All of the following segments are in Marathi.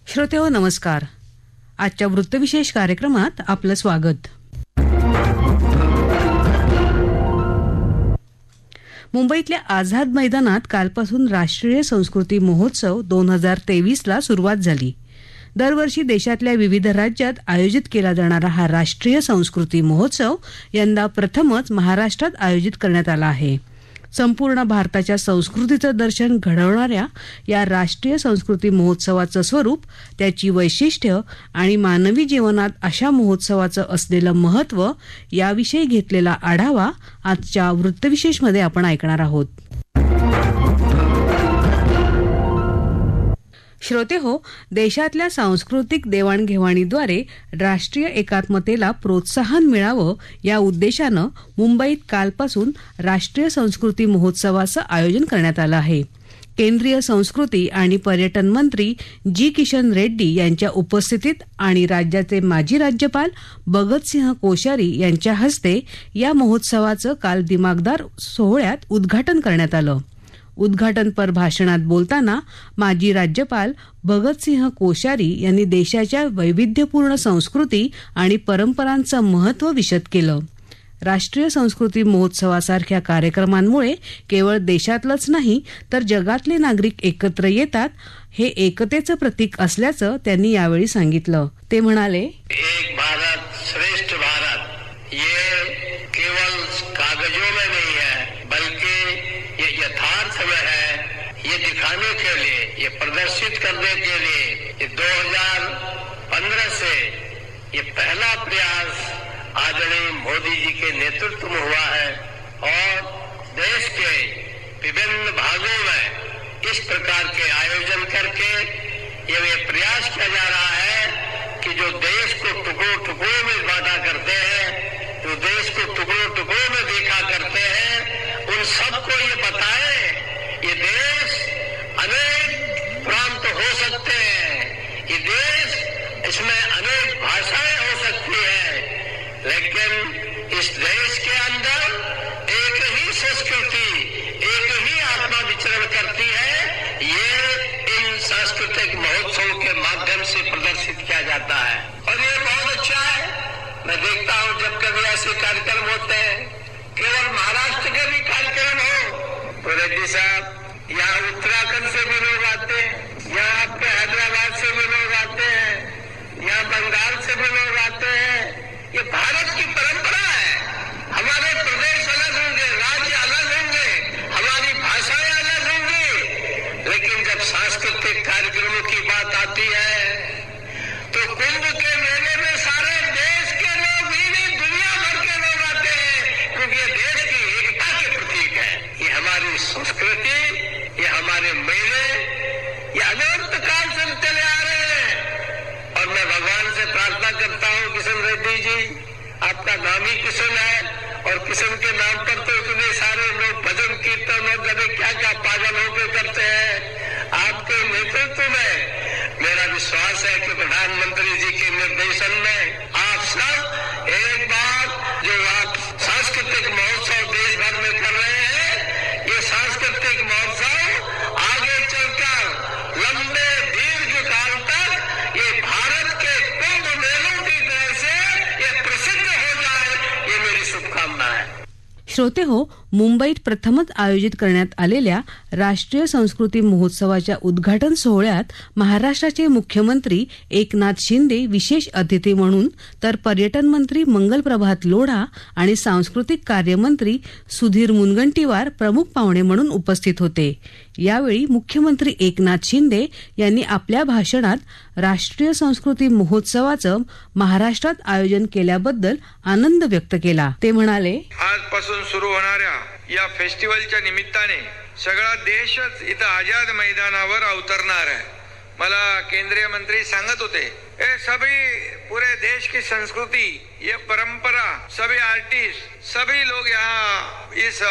श्रोतेहो नमस्कार. आजच्या वृत्तविशेष कार्यक्रमात आपलं स्वागत. मुंबईतल्या आझाद मैदानात कालपासून राष्ट्रीय संस्कृती महोत्सव 2023ला सुरुवात झाली. दरवर्षी देशातल्या विविध राज्यात आयोजित केला जाणारा हा राष्ट्रीय संस्कृती महोत्सव यंदा प्रथमच महाराष्ट्रात आयोजित करण्यात आला आहे. संपूर्ण भारताच्या संस्कृतीचं दर्शन घडवणाऱ्या या राष्ट्रीय संस्कृती महोत्सवाचं स्वरूप, त्याची वैशिष्ट्य आणि मानवी जीवनात अशा महोत्सवाचं असलेलं महत्त्व याविषयी घेतलेला आढावा आजच्या वृत्तविशेषमध्ये आपण ऐकणार आहोत. श्रोतेहो, देशातल्या सांस्कृतिक देवाणघेवाणीद्वारे राष्ट्रीय एकात्मतेला प्रोत्साहन मिळावं या उद्देशानं मुंबईत कालपासून राष्ट्रीय संस्कृती महोत्सवाचं आयोजन करण्यात आलं आहे. केंद्रीय संस्कृती आणि पर्यटन मंत्री जी. किशन रेड्डी यांच्या उपस्थितीत आणि राज्याचे माजी राज्यपाल भगतसिंह कोश्यारी यांच्या हस्ते या महोत्सवाचं काल दिमाखदार सोहळ्यात उद्घाटन करण्यात आलं. उद्घाटनपर भाषणात बोलताना माजी राज्यपाल भगतसिंह कोश्यारी यांनी देशाच्या वैविध्यपूर्ण संस्कृती आणि परंपरांचं महत्त्व विशद केलं. राष्ट्रीय संस्कृती महोत्सवासारख्या कार्यक्रमांमुळे केवळ देशातलंच नाही तर जगातले नागरिक एकत्र येतात, हे एकतेचं प्रतीक असल्याचं त्यांनी यावेळी सांगितलं. ते म्हणाले, एक भारत श्रेष्ठ भारत ये केवल कागजों में नहीं है, बल्कि ये यथार्थ में है. ये दिखाने के लिए, ये प्रदर्शित करने के लिए ये 2015 से ये पहला प्रयास आदरणीय मोदी जी के नेतृत्व में हुआ है और देश के विभिन्न भागों में इस प्रकार के आयोजन करके ये प्रयास किया जा रहा है कि जो देश को टुकड़ों टुकड़ों में बांटा करते हैं, जो देश को टुकड़ों टुकड़ों में देखा करते हैं, उन सबको ये बताएं ये देश अनेक प्रांत हो सकते हैं, ये देश इसमें अनेक भाषाएं हो सकती है, लेकिन इस देश के अंदर एक ही संस्कृति, एक ही आत्मा विचरण करती है. ये इन सांस्कृतिक महोत्सव के माध्यम से प्रदर्शित किया जाता है और ये बहुत अच्छा है. मैं देखता हूँ जब कभी ऐसे कार्यक्रम होते हैं, केवल महाराष्ट्र के भी कार्यक्रम हो तो रेड्डी साहब यहाँ उत्तराखंड से भी लोग आते हैं, यहाँ आपके हैदराबाद से भी लोग आते हैं, यहाँ बंगाल से भी लोग आते हैं. ये भारत की परंपरा है. हमारे प्रदेश अलग होंगे, राज्य अलग होंगे, हमारी भाषाएं अलग होंगी, लेकिन जब सांस्कृतिक कार्यक्रमों की बात आती है तो कुंभ के मेले में सारे देश के लोग भी नहीं, दुनिया भर के लोग आते हैं, क्योंकि ये देश की एकता के प्रतीक है. ये हमारी संस्कृति, ये हमारे मेले, ये अनंत काल से चले आ रहे हैं. और मैं भगवान से प्रार्थना करता हूँ, किशन रेड्डी जी, आपका नाम ही किशन है और किशन के नाम पर तो इतने सारे लोग भजन कीर्तन और गधे क्या क्या पागल होकर करते हैं. आपके नेतृत्व में मेरा विश्वास है कि प्रधानमंत्री जी के निर्देशन में आप सब एक बार जो आप सांस्कृतिक महोत्सव देश भर में कर रहे हैं, ये सांस्कृतिक महोत्सव आगे चलकर लंबे दीर्घ काल तक ये भारत के कुंभ मेलों की तरह से ये प्रसिद्ध हो जाए, ये मेरी शुभकामना है. श्रोते हो, मुंबईत प्रथमच आयोजित करण्यात आलेल्या राष्ट्रीय संस्कृती महोत्सवाच्या उद्घाटन सोहळ्यात महाराष्ट्राचे मुख्यमंत्री एकनाथ शिंदे विशेष अतिथी म्हणून, तर पर्यटन मंत्री मंगलप्रभात लोढा आणि सांस्कृतिक कार्यमंत्री सुधीर मुनगंटीवार प्रमुख पाहुणे म्हणून उपस्थित होते. यावेळी मुख्यमंत्री एकनाथ शिंदे यांनी आपल्या भाषणात राष्ट्रीय संस्कृती महोत्सवाचं महाराष्ट्रात आयोजन केल्याबद्दल आनंद व्यक्त केला. ते म्हणाले, आजपासून सुरू होणाऱ्या या फेस्टिवलच्या निमित्ताने सगळा देशच इथं आझाद मैदानावर अवतरणार आहे. मला केंद्रीय मंत्री सांगत होते, सभी पूरे देश की संस्कृति, ये परंपरा, सभी आर्टिस्ट, सभी लोग यहाँ इस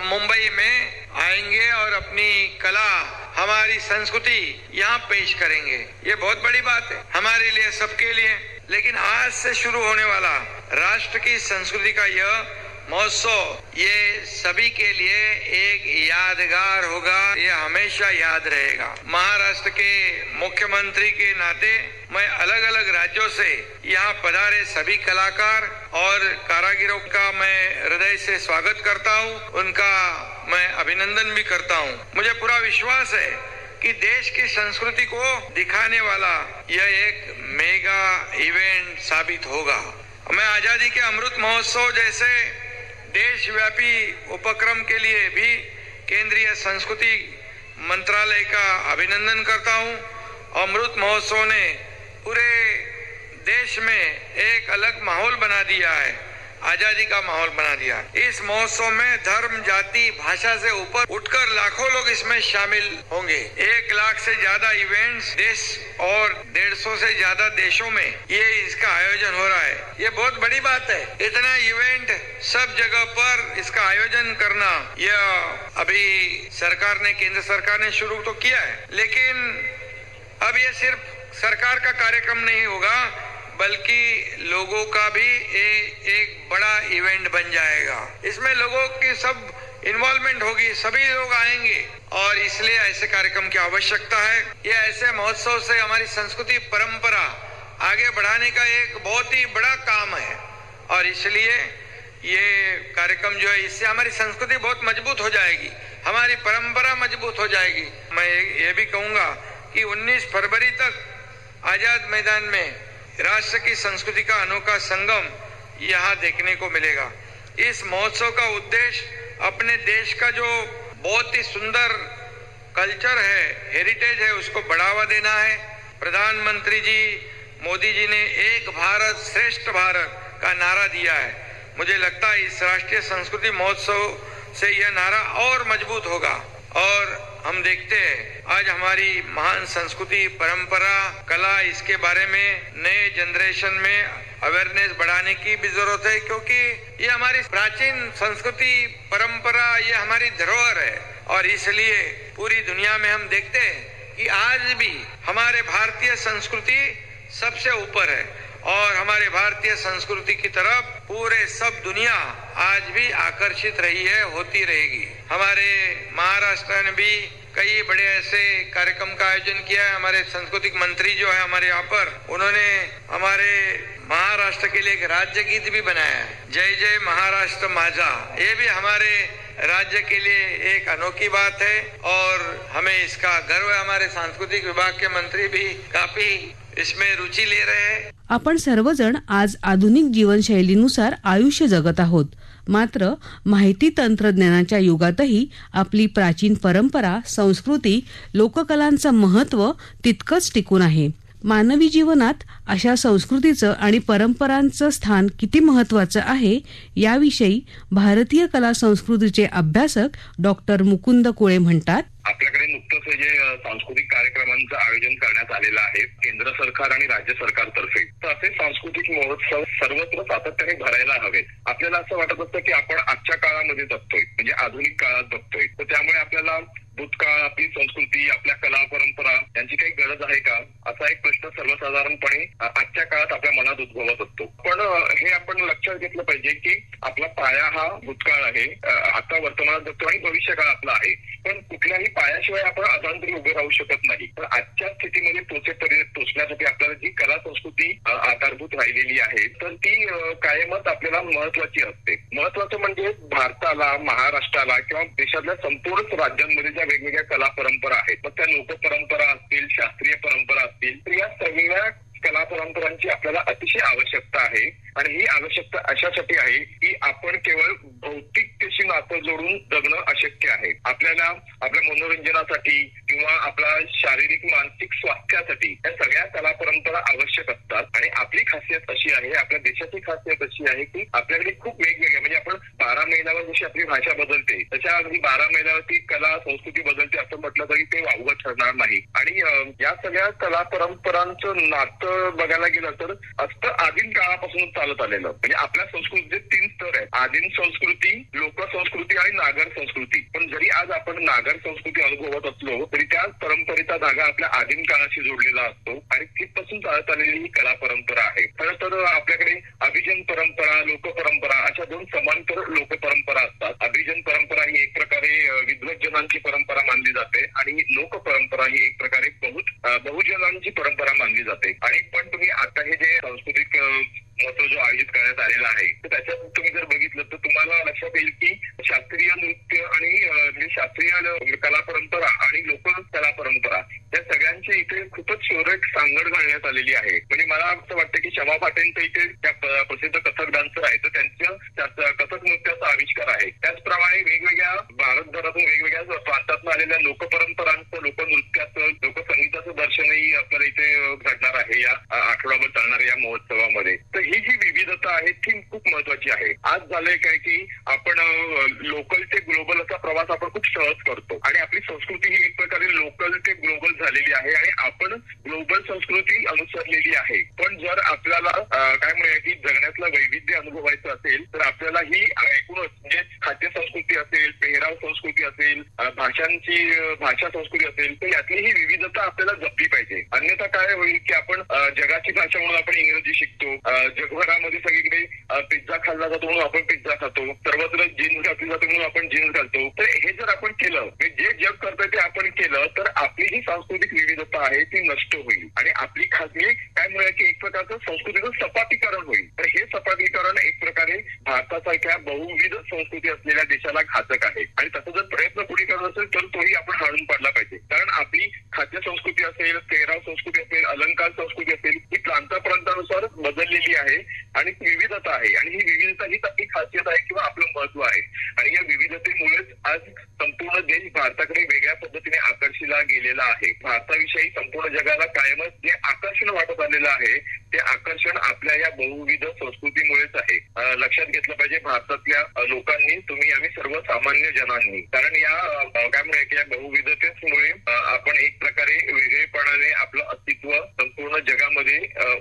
मुंबई में आएंगे और अपनी कला, हमारी संस्कृति यहाँ पेश करेंगे. ये बहुत बड़ी बात है हमारे लिए, सबके लिए. लेकिन आज से शुरू होने वाला राष्ट्र की संस्कृति का यह महोत्सव ये सभी के लिए एक यादगार होगा, ये हमेशा याद रहेगा। महाराष्ट्र के मुख्यमंत्री के नाते मैं अलग अलग राज्यों से यहाँ पधारे सभी कलाकार और कारीगरों का मैं हृदय से स्वागत करता हूँ, उनका मैं अभिनंदन भी करता हूँ। मुझे पूरा विश्वास है कि देश की संस्कृति को दिखाने वाला यह एक मेगा इवेंट साबित होगा। मैं आजादी के अमृत महोत्सव जैसे देशव्यापी उपक्रम के लिए भी केंद्रीय संस्कृति मंत्रालय का अभिनंदन करता हूं। अमृत महोत्सव ने पूरे देश में एक अलग माहौल बना दिया है, आजादी का माहौल बना दिया। इस महोत्सव में धर्म, जाति, भाषा से ऊपर उठकर लाखों लोग इसमें शामिल होंगे। 1 लाख से ज्यादा इवेंट्स देश और 150 से ज्यादा देशों में ये इसका आयोजन हो रहा है। ये बहुत बड़ी बात है। इतना इवेंट सब जगह पर इसका आयोजन करना, यह अभी सरकार ने, केंद्र सरकार ने शुरू तो किया है, लेकिन अब ये सिर्फ सरकार का कार्यक्रम नहीं होगा, बल्कि लोगों का भी एक बड़ा इवेंट बन जाएगा। इसमें लोगों की सब इन्वॉल्वमेंट होगी, सभी लोग आएंगे और इसलिए ऐसे कार्यक्रम की आवश्यकता है। ये ऐसे महोत्सव से हमारी संस्कृति परंपरा आगे बढ़ाने का एक बहुत ही बड़ा काम है और इसलिए ये कार्यक्रम जो है, इससे हमारी संस्कृति बहुत मजबूत हो जाएगी, हमारी परंपरा मजबूत हो जाएगी। मैं ये भी कहूँगा कि 19 फरवरी तक आजाद मैदान में राष्ट्र की संस्कृति का अनोखा संगम यहाँ देखने को मिलेगा। इस महोत्सव का उद्देश्य अपने देश का जो बहुत ही सुंदर कल्चर है, हेरिटेज है, उसको बढ़ावा देना है। प्रधानमंत्री जी मोदी जी ने एक भारत श्रेष्ठ भारत का नारा दिया है। मुझे लगता है इस राष्ट्रीय संस्कृति महोत्सव से यह नारा और मजबूत होगा और हम देखते हैं आज हमारी महान संस्कृति, परंपरा, कला, इसके बारे में नए जनरेशन में अवेयरनेस बढ़ाने की भी जरूरत है, क्योंकि ये हमारी प्राचीन संस्कृति, परंपरा, ये हमारी धरोहर है और इसलिए पूरी दुनिया में हम देखते हैं कि आज भी हमारे भारतीय संस्कृति सबसे ऊपर है और हमारे भारतीय संस्कृति की तरफ पूरे सब दुनिया आज भी आकर्षित रही है, होती रहेगी। हमारे महाराष्ट्र ने भी कई बड़े ऐसे कार्यक्रम का आयोजन किया है। हमारे सांस्कृतिक मंत्री जो है हमारे यहाँ पर, उन्होंने हमारे महाराष्ट्र के लिए एक राज्य गीत भी बनाया है, जय जय महाराष्ट्र माझा। ये भी हमारे राज्य के लिए एक अनोखी बात है और हमें इसका गर्व है। हमारे सांस्कृतिक विभाग के मंत्री भी काफी इसमें रुचि ले रहे हैं। आपण सर्वजण आज आधुनिक जीवनशैलीनुसार आयुष्य जगत आहोत, मात्र माहिती तंत्रज्ञानाच्या युगातही आपली प्राचीन परंपरा, संस्कृती, लोककलांचं महत्त्व तितकंच टिकून आहे। मानवी जीवनात अशा संस्कृतीचं आणि परंपरांचं स्थान किती महत्त्वाचं आहे याविषयी भारतीय कला संस्कृतीचे अभ्यासक डॉक्टर मुकुंद कोळे म्हणतात, आपल्याकडे नुकतंच जे सांस्कृतिक कार्यक्रमांचं आयोजन करण्यात आलेलं आहे केंद्र सरकार आणि राज्य सरकारतर्फे, तर असे सांस्कृतिक महोत्सव सर्वत्र सातत्याने भरायला हवेत। आपल्याला असं वाटत असतं की आपण आजच्या काळामध्ये जगतोय, म्हणजे आधुनिक काळात जगतोय, तर त्यामुळे आपल्याला भूतकाळ, आपली संस्कृती, आपल्या कला परंपरा यांची काही गरज आहे का, असा एक प्रश्न सर्वसाधारणपणे आजच्या काळात आपल्या मनात उद्भवत असतो। पण हे आपण लक्षात घेतलं पाहिजे की आपला पाया हा भूतकाळ आहे, आता वर्तमानात जगतो आणि भविष्य काळ आपला आहे, पण कुठल्याही पायाशिवाय आपण अजांतरी उभे राहू शकत नाही। पण आजच्या स्थितीमध्ये पोचण्यासाठी आपल्याला जी कला संस्कृती आधारभूत राहिलेली आहे, तर ती कायमच आपल्याला महत्वाची असते। महत्वाचं म्हणजे भारताला, महाराष्ट्राला किंवा देशातल्या संपूर्ण राज्यांमध्ये ज्या वेगवेगळ्या कला परंपरा आहेत, मग त्या लोक परंपरा असतील, शास्त्रीय परंपरा असतील, तर या सगळ्या कला परंपरांची आपल्याला अतिशय आवश्यकता आहे आणि ही आवश्यकता अशासाठी आहे की आपण केवळ भौतिकतेशी नातं जोडून जगणं अशक्य आहे। आपल्याला आपल्या मनोरंजनासाठी किंवा आपल्या शारीरिक मानसिक स्वास्थ्यासाठी या सगळ्या कला परंपरा आवश्यक असतात आणि आपली खासियत अशी आहे, आपल्या देशाची खासियत अशी आहे की आपल्याकडे खूप वेगवेगळ्या, म्हणजे आपण 12 महिन्यावर जशी आपली भाषा बदलते तशा अगदी 12 महिन्यावरती कला संस्कृती बदलते असं म्हटलं तरी ते वावगं ठरणार नाही। आणि या सगळ्या कला परंपरांचं नातं बघायला गेलं तर असतं आदिम काळापासून चालत आलेलं। म्हणजे आपल्या संस्कृतीचे 3 स्तर आहेत, आदिम संस्कृती, लोक संस्कृती आणि नागर संस्कृती। पण जरी आज आपण नागर संस्कृती अनुभवत असलो तरी त्या परंपरेचा धागा आपल्या आदिम काळाशी जोडलेला असतो आणि तिथपासून पूर्वीपासून चालत आलेली ही कला परंपरा आहे. खरं तर आपल्याकडे अभिजन परंपरा, लोकपरंपरा अशा दोन समांतर लोकपरंपरा असतात. अभिजन परंपरा ही एक प्रकारे विद्वज्जनांची परंपरा मानली जाते आणि लोकपरंपरा ही एक प्रकारे बहुजनांची परंपरा मानली जाते. आणि पण तुम्ही आता हे जे सांस्कृतिक महोत्सव जो आयोजित करण्यात आलेला आहे तर त्याच्यात तुम्ही जर बघितलं तर तुम्हाला लक्षात येईल की शास्त्रीय नृत्य आणि शास्त्रीय कला परंपरा आणि लोक कला परंपरा या सगळ्यांची इथे खूपच सुरेख सांगड घालण्यात आलेली आहे. म्हणजे मला असं वाटतं की शमा पाटेंचं इथे त्या प्रसिद्ध कथक डान्सर आहे तर त्यांचं कथक नृत्याचा आविष्कार आहे. त्याचप्रमाणे वेगवेगळ्या भारतभरातून वेगवेगळ्या प्रांतातून आलेल्या लोकपरंपरांचं, लोकनृत्याचं, लोकसंगीताचं दर्शनही आपल्याला इथे घडणार आहे या आठवडाभर चालणाऱ्या या महोत्सवामध्ये. तर ही जी विविधता आहे ती खूप महत्वाची आहे. आज झालंय काय की आपण लोकल ते ग्लोबल असा प्रवास आपण खूप सहज करतो आणि आपली संस्कृती ही एक प्रकारे लोकल ते ग्लोबल झालेली आहे आणि आपण ग्लोबल संस्कृती अनुसरलेली आहे. पण जर आपल्याला काय म्हणूया की जगण्यातलं वैविध्य अनुभवायचं असेल तर आपल्याला ही एकूणच म्हणजे खाद्य संस्कृती असेल, पेहराव संस्कृती असेल, भाषा संस्कृती असेल तर यातली ही विविधता आपल्याला जपली पाहिजे. अन्यथा काय होईल की आपण जगाची भाषा म्हणून आपण इंग्रजी शिकतो, जगभरामध्ये सगळीकडे पिझ्झा खाल्ला जातो म्हणून आपण पिझ्झा खातो, सर्वत्र जीन्स घातली जाते म्हणून आपण जीन्स घालतो. तर हे जर आपण केलं, जे जग करतंय ते आपण केलं तर आपली जी सांस्कृतिक विविधता आहे ती नष्ट होईल आणि आपली खासगी काय म्हणूया की एक प्रकारचं संस्कृतीचं सपाटीकरण होईल. तर हे सपाटीकरण एक प्रकारे भारतासारख्या बहुविध संस्कृती असलेल्या देशाला घातक आहे आणि तसा जर प्रयत्न पुढे करत असेल तर तोही आपण हाणून पाडला पाहिजे. कारण आपली खाद्य संस्कृती असेल, पेहराव संस्कृती असेल, अलंकार संस्कृती असेल ही प्रांतानुसार बदललेली आहे आणि विविधता आहे आणि ही विविधता हीच आपली खासियत आहे किंवा आपलं महत्व आहे. आणि या विविधतेमुळेच आज संपूर्ण देश भारताकडे वेगळ्या पद्धतीने आकर्षिला गेलेला आहे. भारताविषयी संपूर्ण जगाला कायमच जे आकर्षण वाटत आलेलं आहे ते आकर्षण आपल्या या बहुविध संस्कृतीमुळेच आहे. लक्षात घेतलं पाहिजे भारतातल्या लोकांनी, तुम्ही आम्ही सर्वसामान्य जनांनी. कारण या काय म्हणूया की या बहुविधतेमुळे आपण एक प्रकारे वेगळेपणाने आपलं अस्तित्व संपूर्ण जगामध्ये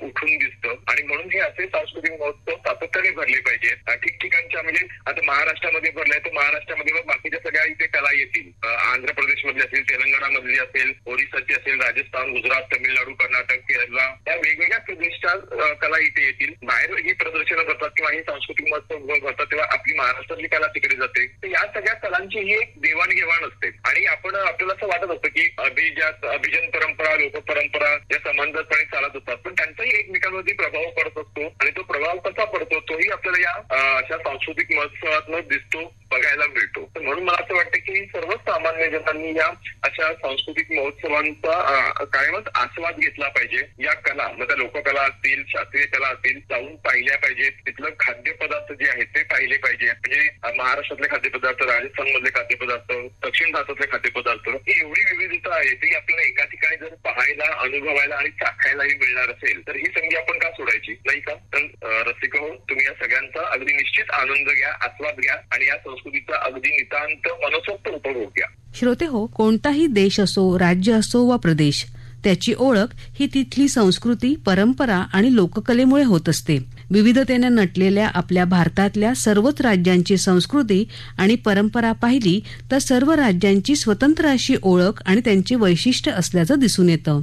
उठून दिसतं आणि म्हणून हे असे सांस्कृतिक महोत्सव सातत्याने भरले पाहिजेत. ठिकठिकाणच्या म्हणजे आता महाराष्ट्रामध्ये भरलाय तर महाराष्ट्रामध्ये बाकीच्या सगळ्या इथे कला येतील. आंध्र प्रदेश मधली असेल, तेलंगणा मधली असेल, ओरिसाची असेल, राजस्थान, गुजरात, तमिळनाडू, कर्नाटक, केरला या वेगवेगळ्या प्रदेशच्या कला इथे येतील. बाहेर ही प्रदर्शनं भरतात किंवा हे सांस्कृतिक महोत्सव भरतात तेव्हा आपली महाराष्ट्रातली कला तिकडे जाते. तर या सगळ्या कलांची ही एक देवाणघेवाण असते आणि आपल्याला असं वाटत असतं की अभिजन परंपरा, लोकपरंपरा या समांतरपणे चालत असतात पण त्यांचाही एकमेकांवरती प्रभाव पडत असतो आणि तो प्रभाव कसा पडतो तोही आपल्याला या अशा सांस्कृतिक महोत्सवातून दिसतो, बघायला मिळतो. तर म्हणून मला असं वाटतं की सर्व सामान्य जनांनी या अशा सांस्कृतिक महोत्सवांचा कायमच आस्वाद घेतला पाहिजे. या कला म्हणजे लोककला असतील, शास्त्रीय कला असतील जाऊन पाहिल्या पाहिजेत. तिथलं खाद्यपदार्थ जे आहेत ते पाहिले पाहिजे. म्हणजे महाराष्ट्रातले खाद्यपदार्थ, राजस्थान मधले खाद्यपदार्थ, दक्षिण भारतातले खाद्यपदार्थ ही एवढी विविधता आहे ती आपल्याला एका ठिकाणी जर पाहायला, अनुभवायला आणि चाखायलाही मिळणार असेल तर ही संधी आपण का सोडायची, नाही का? तर रसिक हो, तुम्ही या सगळ्यांचा अगदी निश्चित आनंद घ्या, आस्वाद घ्या आणि या संस्कृतीचा अगदी नितांत मनसोक्त उपभोग घ्या. श्रोते हो, कोणताही देश असो, राज्य असो वा प्रदेश, त्याची ओळख ही तिथली संस्कृती, परंपरा आणि लोककलेमुळे होत असते. विविधतेने नटलेल्या आपल्या भारतातल्या सर्वच राज्यांची संस्कृती आणि परंपरा पाहिली तर सर्व राज्यांची स्वतंत्र अशी ओळख आणि त्यांची वैशिष्ट्य असल्याचं दिसून येतं.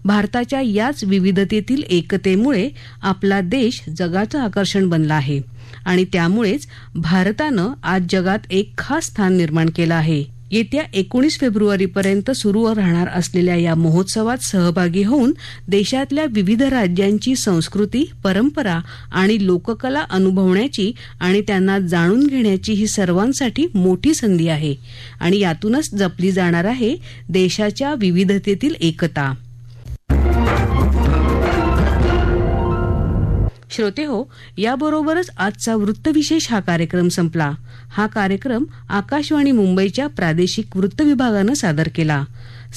भारताच्या याच विविधतेतील एकतेमुळे आपला देश जगाचं आकर्षण बनला आहे आणि त्यामुळेच भारतानं आज जगात एक खास स्थान निर्माण केलं आहे. येत्या 19 फेब्रुवारीपर्यंत सुरू राहणार असलेल्या या महोत्सवात सहभागी होऊन देशातल्या विविध राज्यांची संस्कृती, परंपरा आणि लोककला अनुभवण्याची आणि त्यांना जाणून घेण्याची ही सर्वांसाठी मोठी संधी आहे आणि यातूनच जपली जाणार आहे देशाच्या विविधतेतील एकता. श्रोते हो, याबरोबरच आजचा वृत्तविशेष हा कार्यक्रम संपला. हा कार्यक्रम आकाशवाणी मुंबईच्या प्रादेशिक वृत्त विभागानं सादर केला.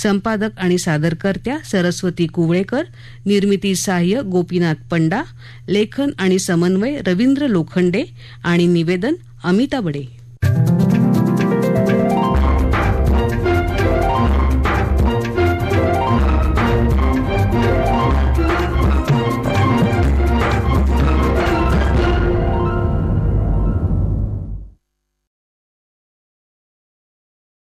संपादक आणि सादरकर्त्या सरस्वती कुवळेकर, निर्मिती सहाय्य गोपीनाथ पंडा, लेखन आणि समन्वय रवींद्र लोखंडे आणि निवेदन अमिता बडे.